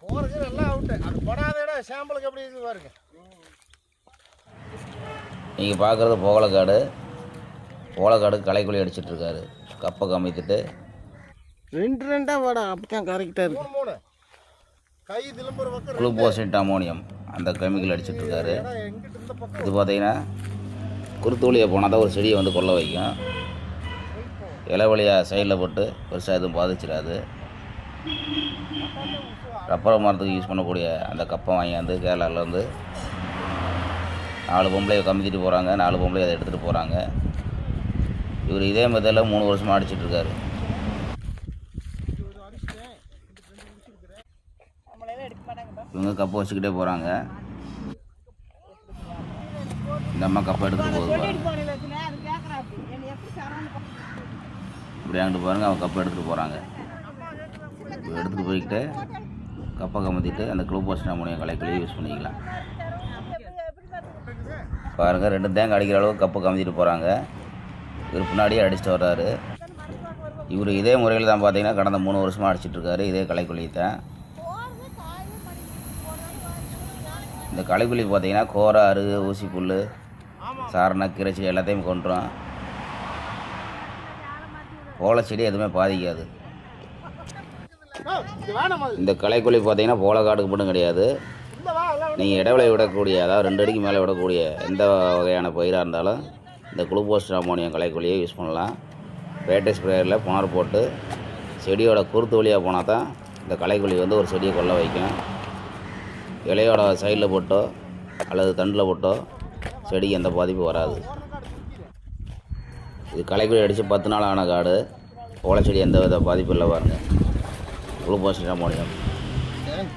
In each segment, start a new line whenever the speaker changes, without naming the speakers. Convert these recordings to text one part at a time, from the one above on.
போறது நல்லா அவுட். அது படாத இடம் சாம்பிளுக்கு எப்படி இருக்கு பாருங்க.
நீங்கள் பார்க்குறது போகலக்காடு. போகலக்காடு களைக்குழி அடிச்சிட்டு இருக்காரு. கப்பை கமித்துட்டு
2 வாடா அப்பதான் கரெக்டாக இருக்கு. 3 கை திரும்புற பக்கம்
குளுக்கோசைட் அமோனியம் அந்த கெமிக்கல் அடிச்சிட்டு இருக்காரு. இது பார்த்தீங்கன்னா குருத்தூளியை போனால் தான் ஒரு செடியை வந்து கொல்ல வைக்கும். இலை வழியாக சைடில் போட்டு பெருசாக எதுவும் பாதிச்சிடாது. ரப்பர் மரத்துக்கு யூஸ் பண்ணக்கூடிய அந்த கப்பை வாங்கியாந்து கேரளாவில் வந்து 4 பொம்பளையை கமித்திட்டு போகிறாங்க. 4 பொம்பளை அதை எடுத்துகிட்டு போகிறாங்க. இவர் இதே மெத்தடில் 3 வருஷமாக அடிச்சிட்ருக்காரு. இவங்க கப்பை வச்சுக்கிட்டே போகிறாங்க. இந்த அம்மா கப்பை எடுத்துகிட்டு போகுது. இப்படி அங்கிட்டு பாருங்கள், அவங்க கப்பை எடுத்துகிட்டு போகிறாங்க. எடுத்துகிட்டு போய்கிட்டு கப்பை கமத்திட்டு அந்த குளுக்கோசைட் அமோனியம் களைக்குள்ளேயே யூஸ் பண்ணிக்கலாம். பாருங்கள், 2 தேங்காய் அடிக்கிற அளவுக்கு கப்பை கமத்திட்டு போகிறாங்க. இவர் பின்னாடியே அடிச்சுட்டு வர்றாரு. இவர் இதே முறையில் தான் பார்த்தீங்கன்னா கடந்த 3 வருஷமாக அடிச்சிட்ருக்காரு. இதே களைக்குள்ளி தான். இந்த களைக்குள்ளி பார்த்தீங்கன்னா கோரை, அருகு, ஊசி புல், சாரண, கீரைச்செடி எல்லாத்தையும் கொண்டுரும். போல செடி எதுவுமே பாதிக்காது. இந்த களைக்குள்ளி பார்த்தீங்கன்னா போலக்காடுக்கு மட்டும் கிடையாது. நீங்கள் இடைவெளி விடக்கூடிய, அதாவது 2 அடிக்கு மேலே விடக்கூடிய எந்த வகையான பயிராக இருந்தாலும் இந்த குளுக்கோசைட் அமோனியம் களைக்குள்ளியை யூஸ் பண்ணலாம். வேட்டை ஸ்ப்ரேயரில் புணர் போட்டு செடியோட குருத்து வழியாக போனால் தான் இந்த களைக்குள்ளி வந்து ஒரு செடியை கொல்ல வைக்கும். இலையோட சைடில் போட்டோ அல்லது தண்டில் போட்டோ செடிக்கு எந்த பாதிப்பும் வராது. இது களைக்குள்ளி அடித்து 10 நாள் ஆன காடு. ஓலை செடி எந்த வித பாதிப்பும் இல்லை. பாருங்கள், குளுக்கோசைட் அமோனியம்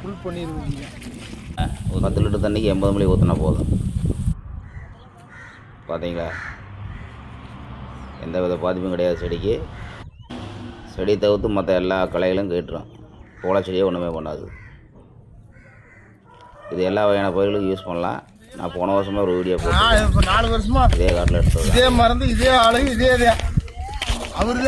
ஃபுல் பண்ணிடுவீங்க.
ஒரு 10 லிட்டர் தண்ணிக்கு 80 மில்லி ஊற்றினா போதும். பார்த்தீங்களா, எந்த வித பாதிப்பும் கிடையாது செடிக்கு. செடி தவிர்த்து மற்ற எல்லா களைகளும் கேட்டுரும். ஓலை செடியே ஒன்றுமே பண்ணாது. இது எல்லா வகையான பயிர்களுக்கும் யூஸ் பண்ணலாம். நான் போன வருஷமாக ஒரு வீடியோ போட்டேன்.
4 வருஷமா
இதே காட்டில் எடுத்து
இதே மருந்து, இதே ஆளு, இதே அவரு